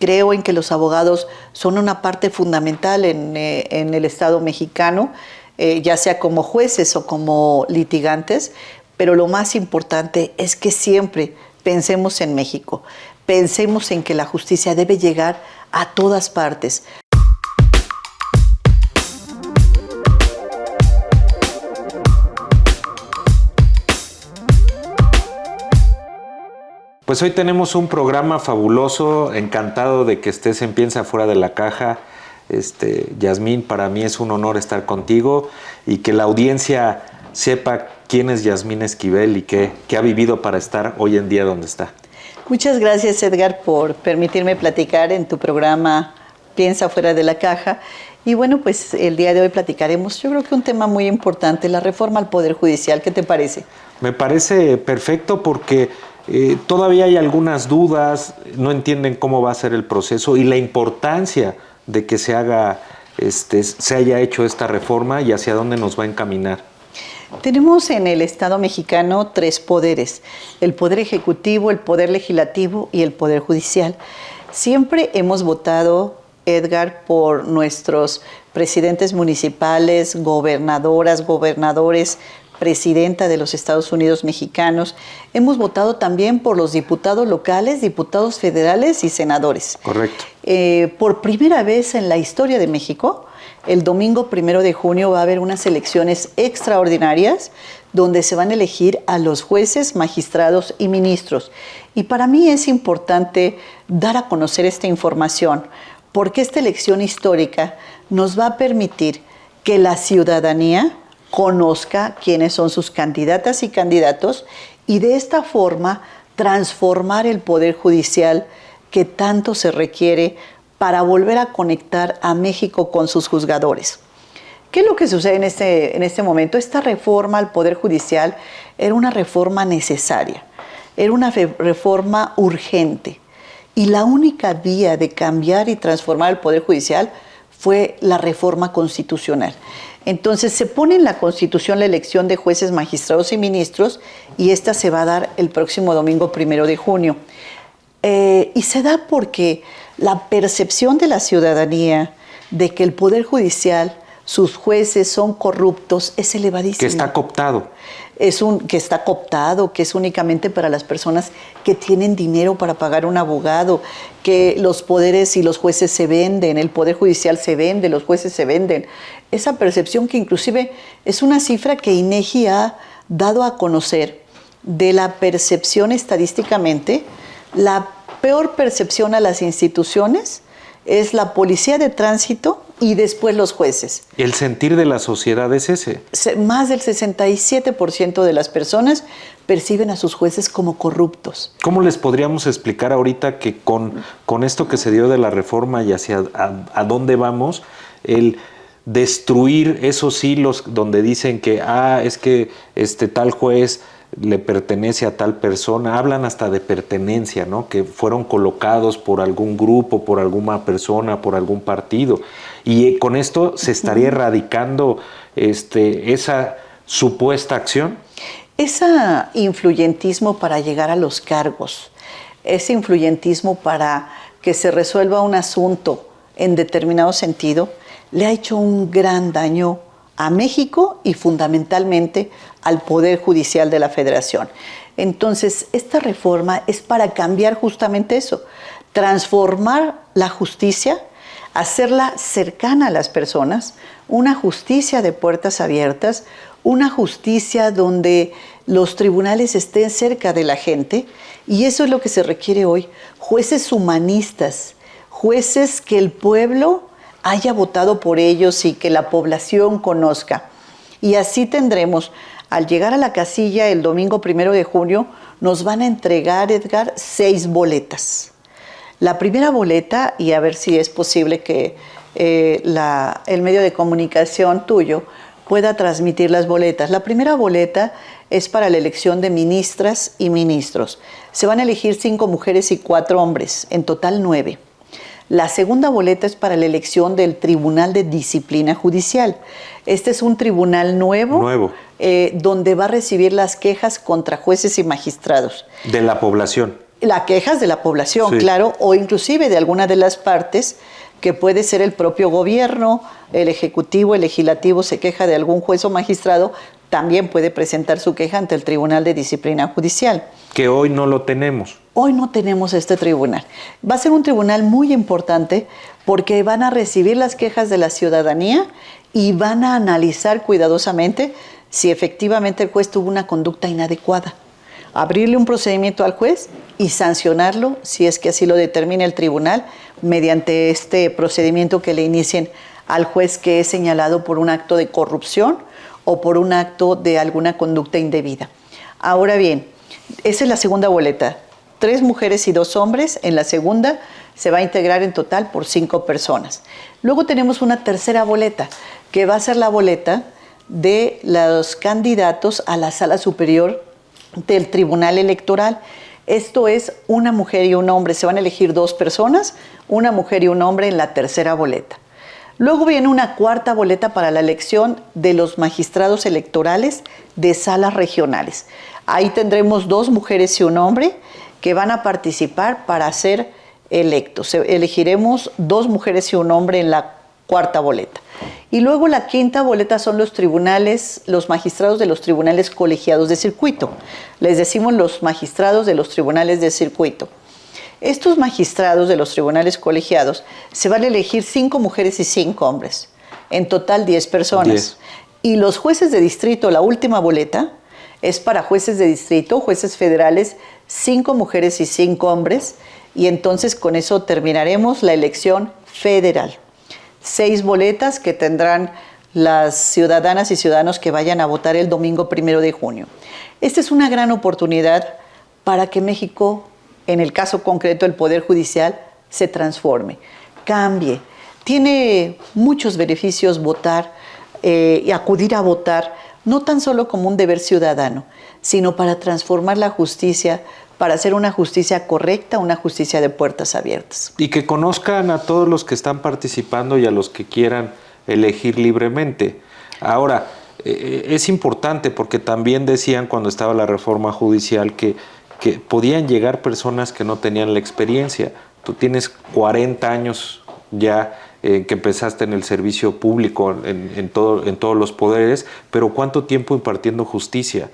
Creo en que los abogados son una parte fundamental en el Estado mexicano, ya sea como jueces o como litigantes, pero lo más importante es que siempre pensemos en México, pensemos en que la justicia debe llegar a todas partes. Pues hoy tenemos un programa fabuloso, encantado de que estés en Piensa Fuera de la Caja. Yasmín, para mí es un honor estar contigo y que la audiencia sepa quién es Yasmín Esquivel y qué ha vivido para estar hoy en día donde está. Muchas gracias, Edgar, por permitirme platicar en tu programa Piensa Fuera de la Caja. Y bueno, pues el día de hoy platicaremos, yo creo que un tema muy importante, la reforma al Poder Judicial. ¿Qué te parece? Me parece perfecto porque todavía hay algunas dudas, no entienden cómo va a ser el proceso y la importancia de que se haya hecho esta reforma y hacia dónde nos va a encaminar. Tenemos en el Estado mexicano 3 poderes: el Poder Ejecutivo, el Poder Legislativo y el Poder Judicial. Siempre hemos votado, Edgar, por nuestros presidentes municipales, gobernadoras, gobernadores, presidenta de los Estados Unidos mexicanos. Hemos votado también por los diputados locales, diputados federales y senadores. Correcto. Por primera vez en la historia de México, el domingo 1 de junio va a haber unas elecciones extraordinarias donde se van a elegir a los jueces, magistrados y ministros. Y para mí es importante dar a conocer esta información porque esta elección histórica nos va a permitir que la ciudadanía conozca quiénes son sus candidatas y candidatos y de esta forma transformar el Poder Judicial que tanto se requiere para volver a conectar a México con sus juzgadores. ¿Qué es lo que sucede en este momento? Esta reforma al Poder Judicial era una reforma necesaria, era una reforma urgente y la única vía de cambiar y transformar el Poder Judicial fue la reforma constitucional. Entonces se pone en la Constitución la elección de jueces, magistrados y ministros y esta se va a dar el próximo domingo 1 de junio. Y se da porque la percepción de la ciudadanía de que el Poder Judicial, sus jueces son corruptos, es elevadísima. Que está cooptado. Que está cooptado, que es únicamente para las personas que tienen dinero para pagar un abogado, que los poderes y los jueces se venden, el Poder Judicial se vende, los jueces se venden. Esa percepción que inclusive es una cifra que INEGI ha dado a conocer de la percepción estadísticamente, la peor percepción a las instituciones es la policía de tránsito y después los jueces. El sentir de la sociedad es ese. Más del 67% de las personas perciben a sus jueces como corruptos. ¿Cómo les podríamos explicar ahorita que con esto que se dio de la reforma y hacia a dónde vamos, el destruir esos hilos donde dicen que es que tal juez le pertenece a tal persona, hablan hasta de pertenencia, ¿no? Que fueron colocados por algún grupo, por alguna persona, por algún partido. Y con esto se estaría erradicando esa supuesta acción. Ese influyentismo para llegar a los cargos, ese influyentismo para que se resuelva un asunto en determinado sentido, le ha hecho un gran daño a México y fundamentalmente al Poder Judicial de la Federación. Entonces, esta reforma es para cambiar justamente eso, transformar la justicia, hacerla cercana a las personas, una justicia de puertas abiertas, una justicia donde los tribunales estén cerca de la gente, y eso es lo que se requiere hoy, jueces humanistas, jueces que el pueblo haya votado por ellos y que la población conozca. Y así tendremos, al llegar a la casilla el domingo 1 de junio, nos van a entregar, Edgar, 6 boletas. La primera boleta, y a ver si es posible que el medio de comunicación tuyo pueda transmitir las boletas. La primera boleta es para la elección de ministras y ministros. Se van a elegir 5 mujeres y 4 hombres, en total 9. La segunda boleta es para la elección del Tribunal de Disciplina Judicial. Este es un tribunal nuevo. Donde va a recibir las quejas contra jueces y magistrados. De la población. La quejas de la población, Sí. claro, o inclusive de alguna de las partes, que puede ser el propio gobierno, el ejecutivo, el legislativo se queja de algún juez o magistrado, también puede presentar su queja ante el Tribunal de Disciplina Judicial. Que hoy no lo tenemos. Hoy no tenemos este tribunal. Va a ser un tribunal muy importante porque van a recibir las quejas de la ciudadanía y van a analizar cuidadosamente si efectivamente el juez tuvo una conducta inadecuada. Abrirle un procedimiento al juez y sancionarlo si es que así lo determina el tribunal mediante este procedimiento que le inicien al juez que es señalado por un acto de corrupción o por un acto de alguna conducta indebida. Ahora bien, esa es la segunda boleta. 3 mujeres y 2 hombres. En la segunda se va a integrar en total por 5 personas. Luego tenemos una tercera boleta, que va a ser la boleta de los candidatos a la Sala Superior del Tribunal Electoral. Esto es una mujer y un hombre. Se van a elegir 2 personas, una mujer y un hombre en la tercera boleta. Luego viene una cuarta boleta para la elección de los magistrados electorales de salas regionales. Ahí tendremos 2 mujeres y un hombre que van a participar para ser electos. Elegiremos 2 mujeres y un hombre en la cuarta boleta. Y luego la quinta boleta son los tribunales, los magistrados de los tribunales colegiados de circuito. Les decimos los magistrados de los tribunales de circuito. Estos magistrados de los tribunales colegiados se van a elegir 5 mujeres y 5 hombres. En total 10 personas. 10. Y los jueces de distrito, la última boleta, es para jueces de distrito, jueces federales, 5 mujeres y 5 hombres. Y entonces con eso terminaremos la elección federal. 6 boletas que tendrán las ciudadanas y ciudadanos que vayan a votar el domingo 1 de junio. Esta es una gran oportunidad para que México, en el caso concreto el Poder Judicial, se transforme, cambie. Tiene muchos beneficios votar y acudir a votar, no tan solo como un deber ciudadano, sino para transformar la justicia, para hacer una justicia correcta, una justicia de puertas abiertas. Y que conozcan a todos los que están participando y a los que quieran elegir libremente. Ahora, es importante porque también decían cuando estaba la reforma judicial que podían llegar personas que no tenían la experiencia. Tú tienes 40 años ya que empezaste en el servicio público, en todos los poderes, pero ¿cuánto tiempo impartiendo justicia?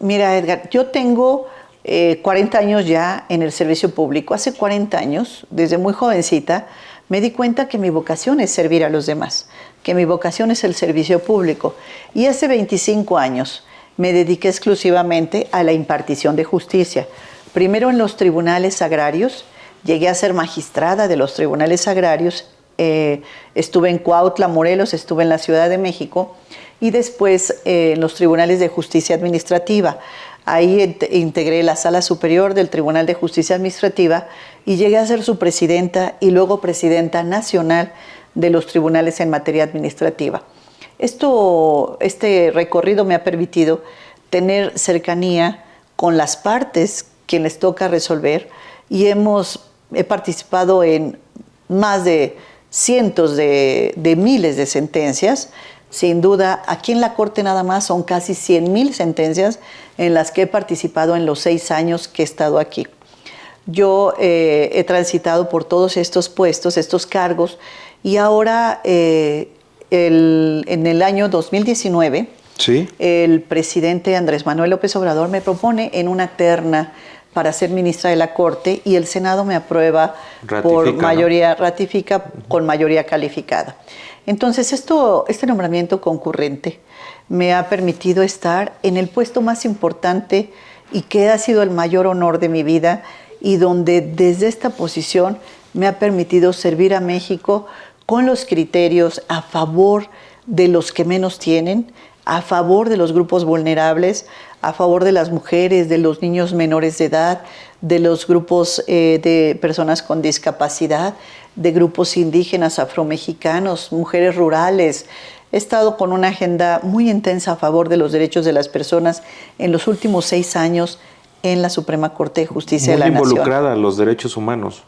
Mira, Edgar, yo tengo 40 años ya en el servicio público. Hace 40 años, desde muy jovencita, me di cuenta que mi vocación es servir a los demás, que mi vocación es el servicio público. Y hace 25 años me dediqué exclusivamente a la impartición de justicia. Primero en los tribunales agrarios, llegué a ser magistrada de los tribunales agrarios, estuve en Cuautla, Morelos, estuve en la Ciudad de México y después en los tribunales de justicia administrativa. Ahí integré la Sala Superior del Tribunal de Justicia Administrativa y llegué a ser su presidenta y luego presidenta nacional de los tribunales en materia administrativa. Este recorrido me ha permitido tener cercanía con las partes que les toca resolver y he participado en más de cientos de miles de sentencias. Sin duda, aquí en la Corte nada más son casi 100,000 sentencias en las que he participado en los 6 años que he estado aquí. Yo he transitado por todos estos puestos, estos cargos, y ahora en el año 2019, ¿Sí? el presidente Andrés Manuel López Obrador me propone en una terna para ser ministra de la Corte y el Senado me aprueba por mayoría, ¿no? Ratifica con mayoría calificada. Entonces, este nombramiento concurrente me ha permitido estar en el puesto más importante y que ha sido el mayor honor de mi vida y donde desde esta posición me ha permitido servir a México con los criterios a favor de los que menos tienen, a favor de los grupos vulnerables, a favor de las mujeres, de los niños menores de edad, de los grupos de personas con discapacidad, de grupos indígenas, afromexicanos, mujeres rurales. He estado con una agenda muy intensa a favor de los derechos de las personas en los últimos 6 años en la Suprema Corte de Justicia de la Nación. Muy involucrada en los derechos humanos.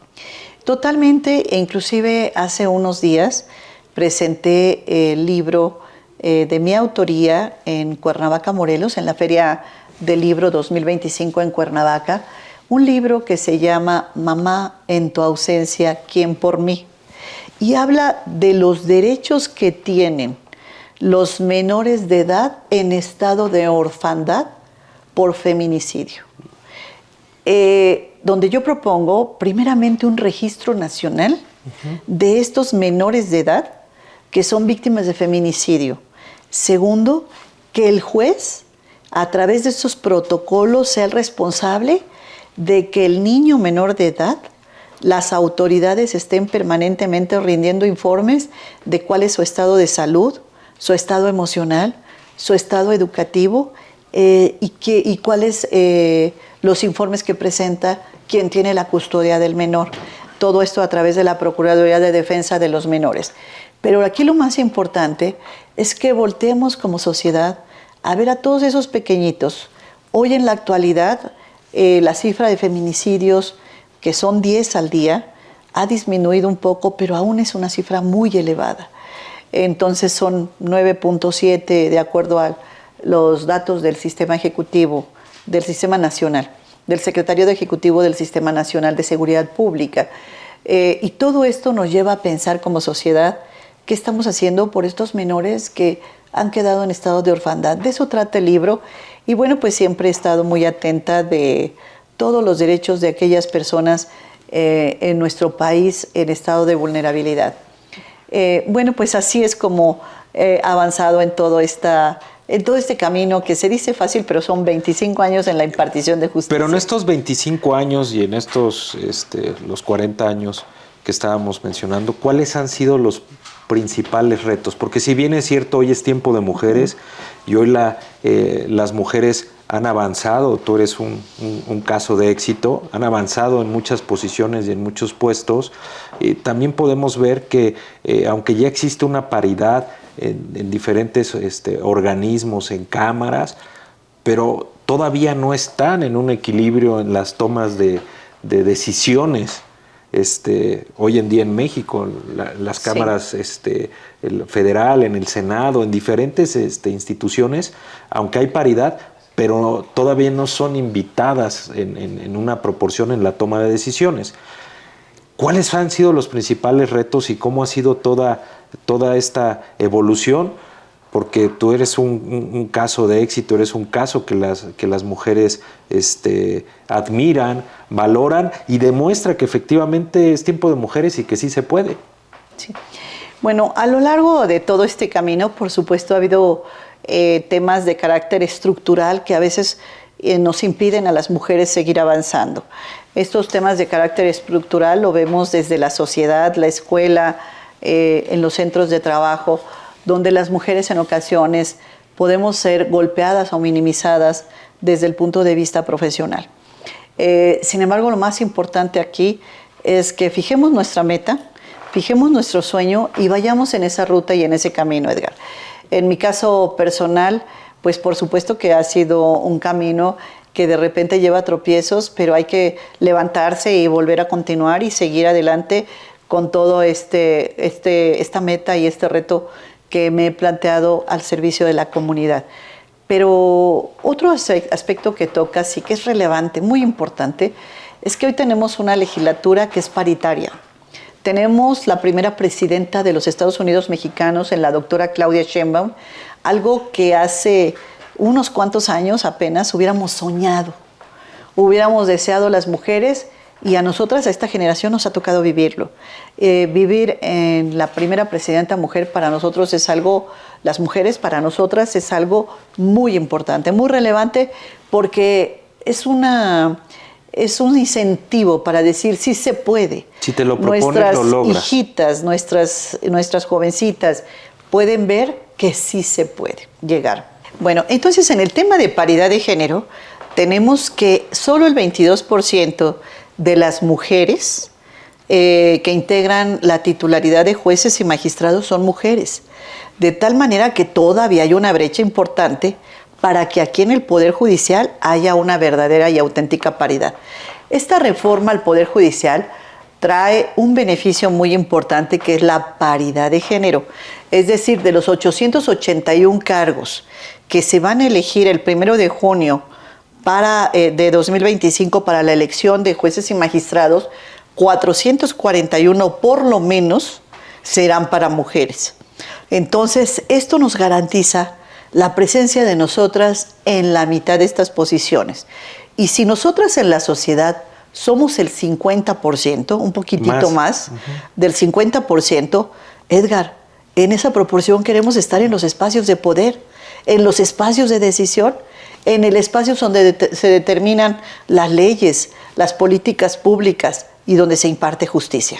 Totalmente, e inclusive hace unos días presenté el libro de mi autoría en Cuernavaca, Morelos, en la Feria del Libro 2025 en Cuernavaca, un libro que se llama Mamá, en tu ausencia, ¿quién por mí? Y habla de los derechos que tienen los menores de edad en estado de orfandad por feminicidio. Donde yo propongo primeramente un registro nacional de estos menores de edad que son víctimas de feminicidio. Segundo, que el juez, a través de estos protocolos, sea el responsable de que el niño menor de edad, las autoridades estén permanentemente rindiendo informes de cuál es su estado de salud, su estado emocional, su estado educativo y cuáles los informes que presenta quien tiene la custodia del menor. Todo esto a través de la Procuraduría de Defensa de los Menores. Pero aquí lo más importante es que volteemos como sociedad a ver a todos esos pequeñitos. Hoy en la actualidad la cifra de feminicidios, que son 10 al día, ha disminuido un poco, pero aún es una cifra muy elevada. Entonces son 9.7 de acuerdo a los datos del Sistema Ejecutivo, del Sistema Nacional, del Secretariado Ejecutivo del Sistema Nacional de Seguridad Pública. Y todo esto nos lleva a pensar como sociedad qué estamos haciendo por estos menores que han quedado en estado de orfandad. De eso trata el libro. Y bueno, pues siempre he estado muy atenta de todos los derechos de aquellas personas en nuestro país en estado de vulnerabilidad. Bueno, pues así es como he avanzado en todo este camino que se dice fácil, pero son 25 años en la impartición de justicia. Pero en estos 25 años y en estos los 40 años que estábamos mencionando, ¿cuáles han sido los principales retos? Porque si bien es cierto, hoy es tiempo de mujeres y hoy las mujeres han avanzado, tú eres un caso de éxito, han avanzado en muchas posiciones y en muchos puestos. También podemos ver que aunque ya existe una paridad en diferentes organismos, en cámaras, pero todavía no están en un equilibrio en las tomas de decisiones. Hoy en día en México, las cámaras el federal, en el Senado, en diferentes instituciones, aunque hay paridad, pero todavía no son invitadas en una proporción en la toma de decisiones. ¿Cuáles han sido los principales retos y cómo ha sido toda esta evolución? Porque tú eres un caso de éxito, eres un caso que las mujeres admiran, valoran y demuestra que efectivamente es tiempo de mujeres y que sí se puede. Sí. Bueno, a lo largo de todo este camino, por supuesto, ha habido temas de carácter estructural que a veces nos impiden a las mujeres seguir avanzando. Estos temas de carácter estructural lo vemos desde la sociedad, la escuela, en los centros de trabajo, donde las mujeres en ocasiones podemos ser golpeadas o minimizadas desde el punto de vista profesional. Sin embargo, lo más importante aquí es que fijemos nuestra meta, fijemos nuestro sueño y vayamos en esa ruta y en ese camino, Edgar. En mi caso personal, pues por supuesto que ha sido un camino que de repente lleva tropiezos, pero hay que levantarse y volver a continuar y seguir adelante con todo esta meta y este reto que me he planteado al servicio de la comunidad. Pero otro aspecto que toca, sí que es relevante, muy importante, es que hoy tenemos una legislatura que es paritaria. Tenemos la primera presidenta de los Estados Unidos mexicanos, en la doctora Claudia Sheinbaum, algo que hace unos cuantos años apenas hubiéramos soñado, hubiéramos deseado las mujeres, y a nosotras, a esta generación, nos ha tocado vivirlo. Vivir en la primera presidenta mujer para nosotros es algo, las mujeres para nosotras es algo muy importante, muy relevante, porque es un incentivo para decir sí se puede. Si te lo propones, lo logras. Nuestras hijitas, nuestras jovencitas pueden ver que sí se puede llegar. Bueno, entonces en el tema de paridad de género, tenemos que solo el 22% de las mujeres que integran la titularidad de jueces y magistrados son mujeres. De tal manera que todavía hay una brecha importante para que aquí en el Poder Judicial haya una verdadera y auténtica paridad. Esta reforma al Poder Judicial trae un beneficio muy importante, que es la paridad de género. Es decir, de los 881 cargos que se van a elegir el 1 de junio de 2025 para la elección de jueces y magistrados, 441 por lo menos serán para mujeres. Entonces, esto nos garantiza la presencia de nosotras en la mitad de estas posiciones. Y si nosotras en la sociedad somos el 50%, un poquitito más del 50%, Edgar, en esa proporción queremos estar en los espacios de poder, en los espacios de decisión, en el espacio donde se determinan las leyes, las políticas públicas y donde se imparte justicia.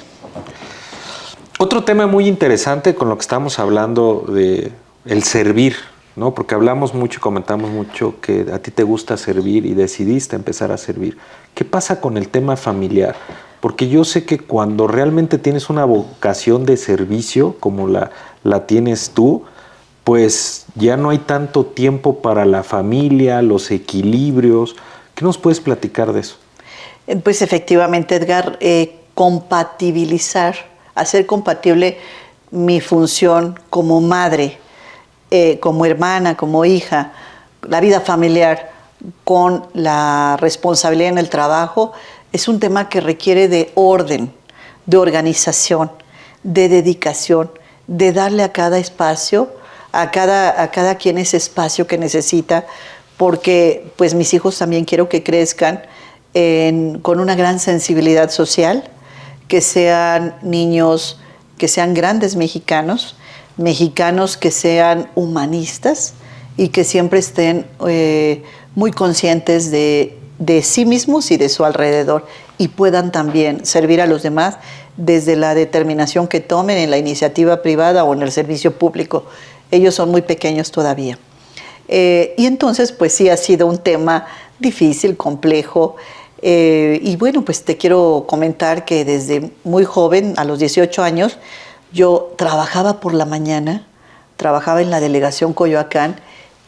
Otro tema muy interesante con lo que estamos hablando de el servir, ¿no? Porque hablamos mucho y comentamos mucho que a ti te gusta servir y decidiste empezar a servir. ¿Qué pasa con el tema familiar? Porque yo sé que cuando realmente tienes una vocación de servicio como la tienes tú, pues ya no hay tanto tiempo para la familia, los equilibrios. ¿Qué nos puedes platicar de eso? Pues efectivamente, Edgar, hacer compatible mi función como madre, como hermana, como hija, la vida familiar con la responsabilidad en el trabajo, es un tema que requiere de orden, de organización, de dedicación, de darle a cada espacio, a cada quien ese espacio que necesita, porque pues mis hijos también quiero que crezcan con una gran sensibilidad social, que sean niños, que sean grandes mexicanos que sean humanistas y que siempre estén muy conscientes de sí mismos y de su alrededor y puedan también servir a los demás desde la determinación que tomen en la iniciativa privada o en el servicio público. Ellos son muy pequeños todavía. Y entonces, pues sí ha sido un tema difícil, complejo. Y bueno, pues te quiero comentar que desde muy joven, a los 18 años, yo trabajaba por la mañana, trabajaba en la delegación Coyoacán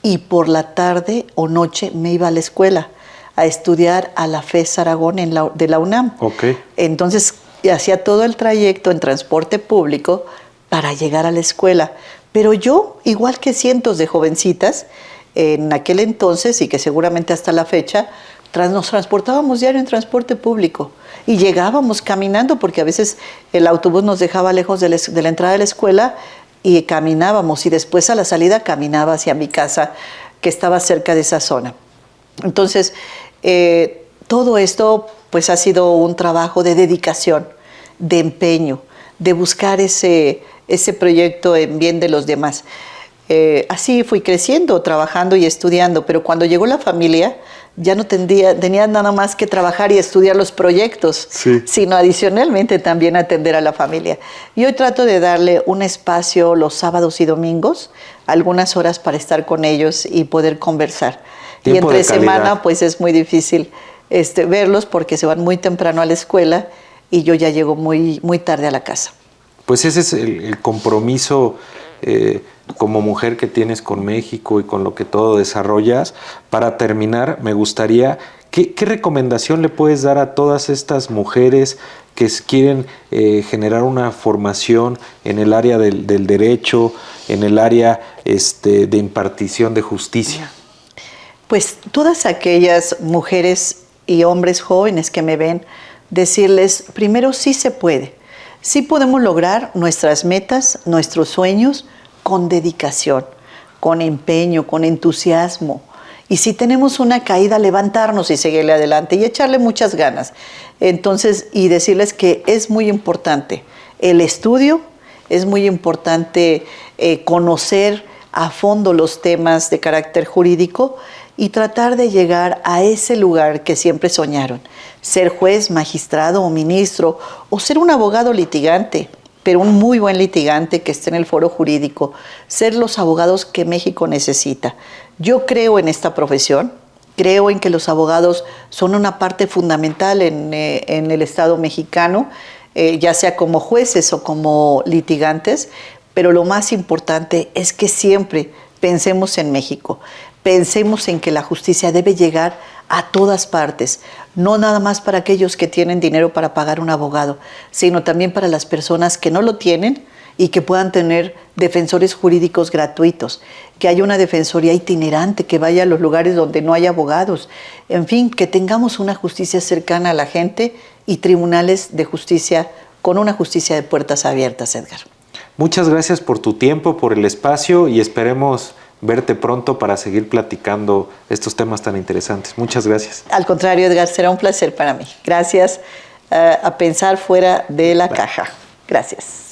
y por la tarde o noche me iba a la escuela a estudiar a la FES Aragón de la UNAM. Okay. Entonces hacía todo el trayecto en transporte público para llegar a la escuela. Pero yo, igual que cientos de jovencitas, en aquel entonces y que seguramente hasta la fecha, nos transportábamos diario en transporte público y llegábamos caminando porque a veces el autobús nos dejaba lejos de la entrada de la escuela y caminábamos y después a la salida caminaba hacia mi casa que estaba cerca de esa zona. Entonces, todo esto pues ha sido un trabajo de dedicación, de empeño, de buscar ese proyecto en bien de los demás. Así fui creciendo, trabajando y estudiando, pero cuando llegó la familia ya no tenía nada más que trabajar y estudiar los proyectos, sí, sino adicionalmente también atender a la familia. Y hoy trato de darle un espacio los sábados y domingos, algunas horas para estar con ellos y poder conversar. Y entre semana pues es muy difícil verlos porque se van muy temprano a la escuela y yo ya llego muy, muy tarde a la casa. Pues ese es el compromiso como mujer que tienes con México y con lo que todo desarrollas. Para terminar, me gustaría, ¿qué recomendación le puedes dar a todas estas mujeres que quieren generar una formación en el área del derecho, en el área de impartición de justicia? Pues todas aquellas mujeres y hombres jóvenes que me ven, decirles, primero sí se puede. Sí podemos lograr nuestras metas, nuestros sueños con dedicación, con empeño, con entusiasmo. Y si tenemos una caída, levantarnos y seguirle adelante y echarle muchas ganas. Entonces, y decirles que es muy importante el estudio, es muy importante conocer a fondo los temas de carácter jurídico y tratar de llegar a ese lugar que siempre soñaron. Ser juez, magistrado o ministro, o ser un abogado litigante, pero un muy buen litigante que esté en el foro jurídico, ser los abogados que México necesita. Yo creo en esta profesión, creo en que los abogados son una parte fundamental en el Estado mexicano, ya sea como jueces o como litigantes, pero lo más importante es que siempre pensemos en México, pensemos en que la justicia debe llegar a todas partes, no nada más para aquellos que tienen dinero para pagar un abogado, sino también para las personas que no lo tienen y que puedan tener defensores jurídicos gratuitos, que haya una defensoría itinerante, que vaya a los lugares donde no hay abogados, en fin, que tengamos una justicia cercana a la gente y tribunales de justicia con una justicia de puertas abiertas, Edgar. Muchas gracias por tu tiempo, por el espacio y esperemos verte pronto para seguir platicando estos temas tan interesantes. Muchas gracias. Al contrario, Edgar, será un placer para mí. Gracias a pensar fuera de la caja. Gracias.